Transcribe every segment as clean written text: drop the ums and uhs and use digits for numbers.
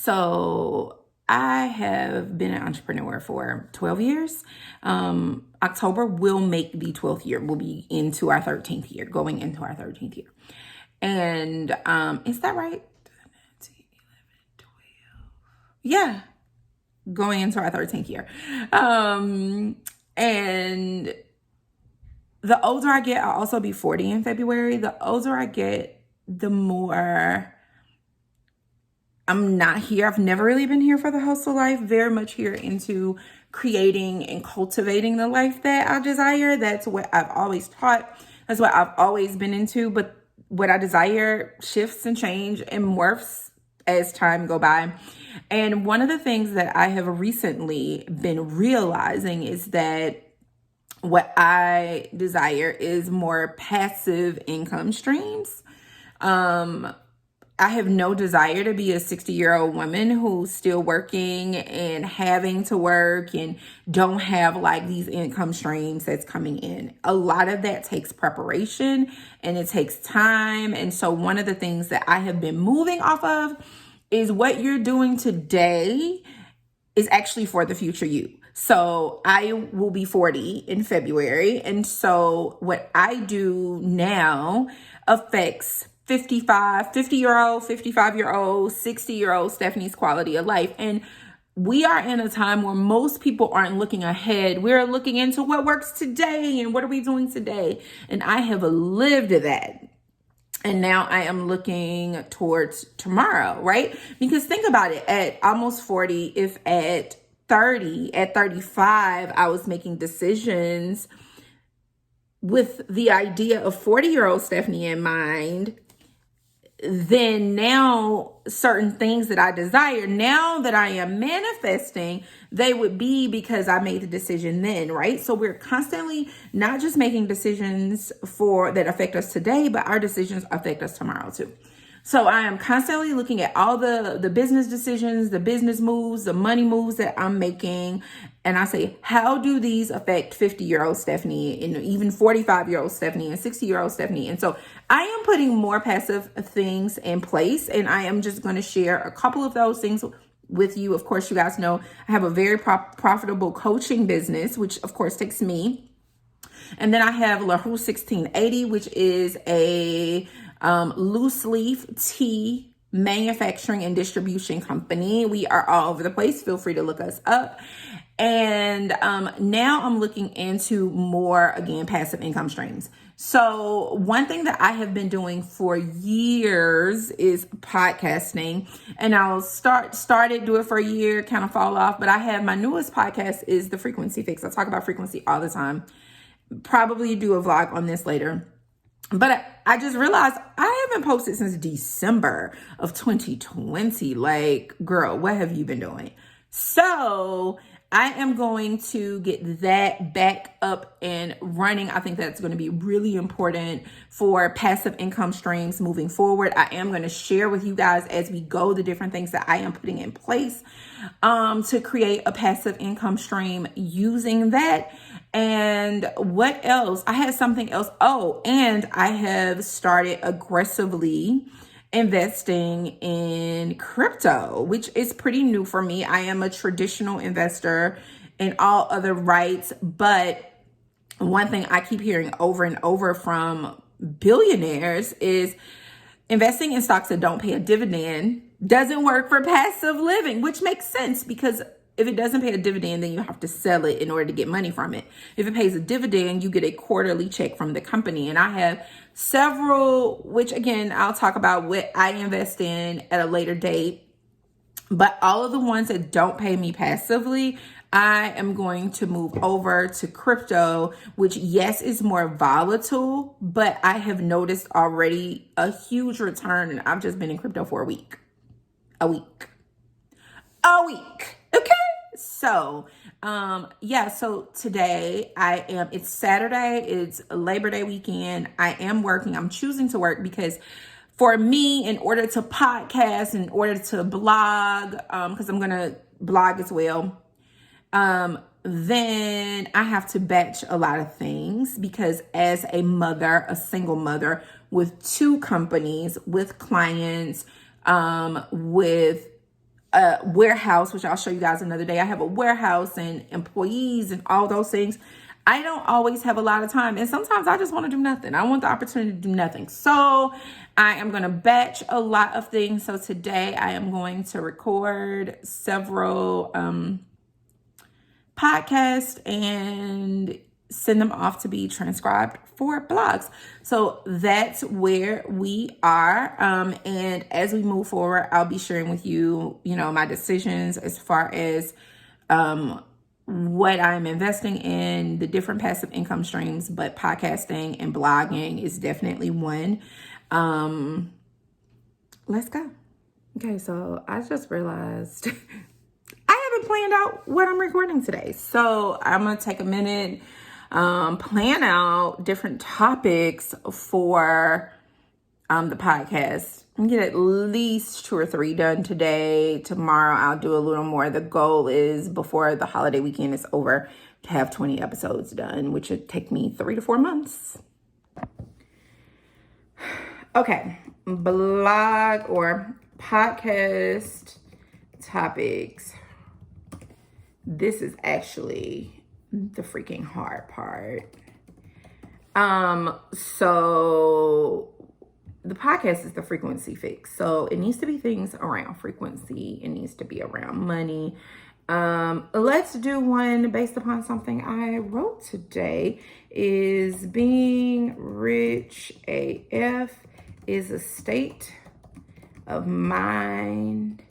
So I have been an entrepreneur for 12 years. October will make the 12th year. We'll be into our 13th year, going into our 13th year. And is that right? 11, 12. Yeah, going into our 13th year. And the older I get, I'll also be 40 in February. The older I get, the more I'm not here. I've never really been here for the hustle life, very much here into creating and cultivating the life that I desire. That's what I've always taught. That's what I've always been into. But what I desire shifts and change and morphs as time go by. And one of the things that I have recently been realizing is that what I desire is more passive income streams. I have no desire to be a 60-year-old woman who's still working and having to work and don't have like these income streams that's coming in. A lot of that takes preparation and it takes time. And so one of the things that I have been moving off of is what you're doing today is actually for the future you. So I will be 40 in February. And so what I do now affects 50-year-old, 55-year-old, 60-year-old Stephanie's quality of life. And we are in a time where most people aren't looking ahead. We're looking into what works today and what are we doing today. And I have lived that. And now I am looking towards tomorrow, right? Because think about it, at almost 40, if at 30, at 35, I was making decisions with the idea of 40-year-old Stephanie in mind, then now certain things that I desire, now that I am manifesting, they would be because I made the decision then, right? So we're constantly not just making decisions that affect us today, but our decisions affect us tomorrow too. So I am constantly looking at all the business decisions, the business moves, the money moves that I'm making. And I say, how do these affect 50-year-old Stephanie and even 45-year-old Stephanie and 60-year-old Stephanie? And so I am putting more passive things in place. And I am just going to share a couple of those things with you. Of course, you guys know I have a very profitable coaching business, which of course takes me. And then I have La Rue 1680, which is a loose leaf tea manufacturing and distribution company. We are all over the place. Feel free to look us up. And now I'm looking into more, again, passive income streams. So one thing that I have been doing for years is podcasting, and I'll do it for a year, kind of fall off. But I have my newest podcast is The Frequency Fix. I talk about frequency all the time. Probably do a vlog on this later. But I just realized I haven't posted since December of 2020. Like, girl, what have you been doing? So I am going to get that back up and running. I think that's going to be really important for passive income streams moving forward. I am going to share with you guys as we go the different things that I am putting in place to create a passive income stream using that. And what else? I had something else. Oh, and I have started aggressively investing in crypto, which is pretty new for me. I am a traditional investor in all other rights, but one thing I keep hearing over and over from billionaires is investing in stocks that don't pay a dividend doesn't work for passive living, which makes sense because if it doesn't pay a dividend, then you have to sell it in order to get money from it. If it pays a dividend, you get a quarterly check from the company. And I have several, which again, I'll talk about what I invest in at a later date. But all of the ones that don't pay me passively, I am going to move over to crypto, which yes, is more volatile, but I have noticed already a huge return. And I've just been in crypto for a week. Okay. So, so today it's Saturday, it's Labor Day weekend. I am working. I'm choosing to work because for me, in order to podcast, in order to blog, because I'm going to blog as well, then I have to batch a lot of things because as a single mother with 2 companies, with clients, with a warehouse, which I'll show you guys another day. I have a warehouse and employees and all those things. I don't always have a lot of time. And sometimes I just want to do nothing. I want the opportunity to do nothing. So I am going to batch a lot of things. So today I am going to record several podcasts and send them off to be transcribed for blogs. So that's where we are. And as we move forward, I'll be sharing with you, my decisions as far as what I'm investing in, the different passive income streams, but podcasting and blogging is definitely one. Let's go. Okay, so I just realized I haven't planned out what I'm recording today. So I'm going to take a minute, plan out different topics for the podcast. I'm gonna get at least 2 or 3 done today. Tomorrow I'll do a little more. The goal is before the holiday weekend is over to have 20 episodes done, which would take me 3 to 4 months. Okay, blog or podcast topics. This is actually the freaking hard part. So the podcast is the frequency fix. So it needs to be things around frequency. It needs to be around money. Let's do one based upon something I wrote today. Is being rich AF is a state of mind.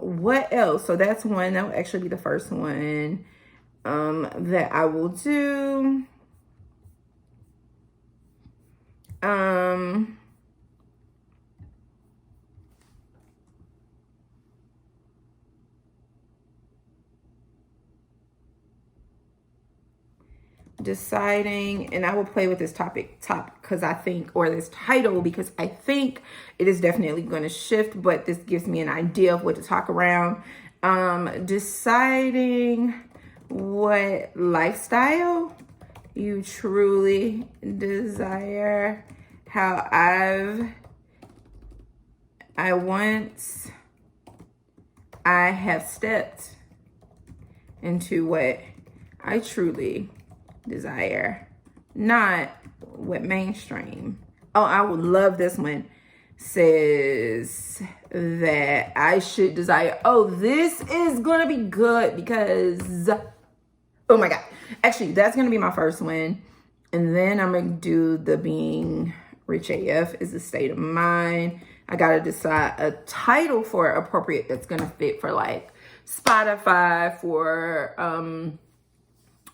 What else? So that's one. That will actually be the first one that I will do. Deciding, and I will play with this topic because I think, or this title, because I think it is definitely going to shift, but this gives me an idea of what to talk around. Deciding what lifestyle you truly desire. How I have stepped into what I truly desire, not what mainstream. Oh, I would love this one. Says that I should desire. Oh, this is gonna be good because, oh my God. Actually, that's gonna be my first one. And then I'm gonna do the being rich AF is a state of mind. I gotta decide a title for appropriate that's gonna fit for like Spotify, for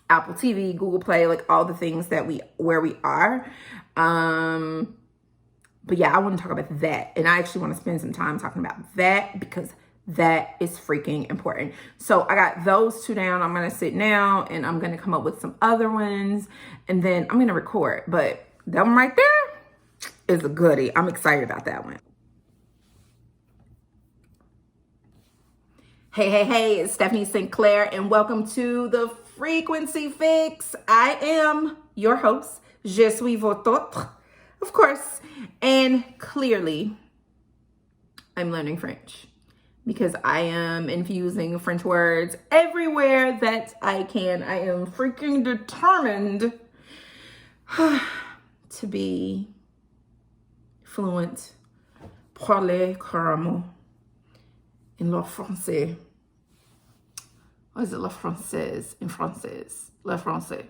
Apple TV, Google Play, like all the things that where we are. But yeah, I want to talk about that. And I actually want to spend some time talking about that because that is freaking important. So I got those 2 down. I'm going to sit now and I'm going to come up with some other ones and then I'm going to record. But that one right there is a goodie. I'm excited about that one. Hey, it's Stephanie St. Clair and welcome to the Frequency Fix. I am your host, Je suis votre autre, of course, and clearly I'm learning French because I am infusing French words everywhere that I can. I am freaking determined to be fluent, parler couramment in le français. What is it? Le française in français. Le français.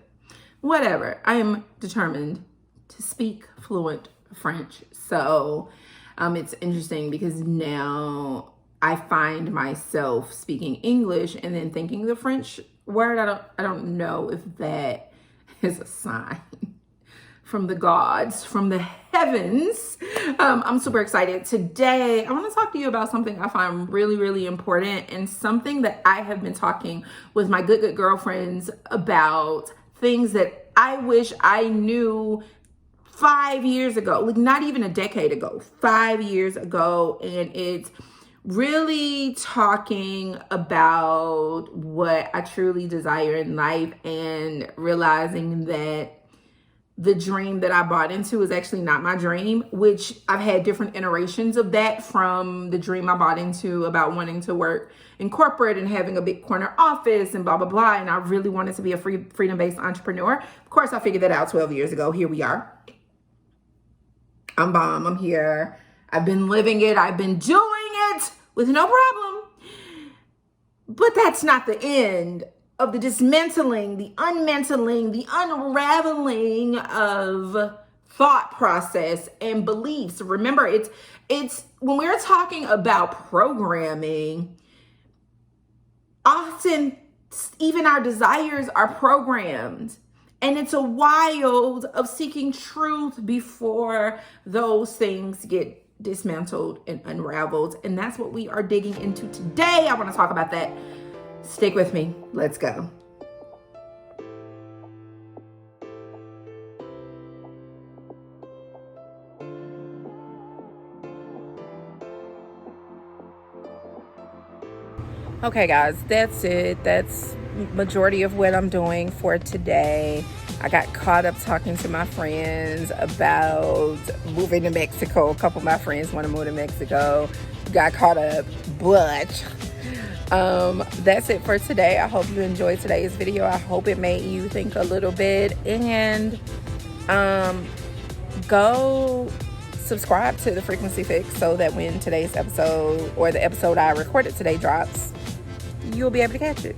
Whatever. I am determined to speak fluent French. So it's interesting because now I find myself speaking English and then thinking the French word. I don't know if that is a sign from the gods, from the heavens. I'm super excited. Today, I want to talk to you about something I find really, really important and something that I have been talking with my good girlfriends about, things that I wish I knew 5 years ago, like not even a decade ago, 5 years ago. And it's really talking about what I truly desire in life and realizing that the dream that I bought into is actually not my dream, which I've had different iterations of that, from the dream I bought into about wanting to work in corporate and having a big corner office and blah, blah, blah. And I really wanted to be a freedom-based entrepreneur. Of course, I figured that out 12 years ago. Here we are. I'm bomb. I'm here. I've been living it. I've been doing it with no problem. But that's not the end of the dismantling, the unmantling, the unraveling of thought process and beliefs. Remember, it's when we're talking about programming, often even our desires are programmed. And it's a wild of seeking truth before those things get dismantled and unraveled. And that's what we are digging into today. I want to talk about that. Stick with me. Let's go. Okay, guys, that's it. That's majority of what I'm doing for today. I got caught up talking to my friends about moving to Mexico. A couple of my friends want to move to Mexico. Got caught up, but that's it for today. I hope you enjoyed today's video. I hope it made you think a little bit, and go subscribe to the Frequency Fix so that when today's episode or the episode I recorded today drops, you'll be able to catch it.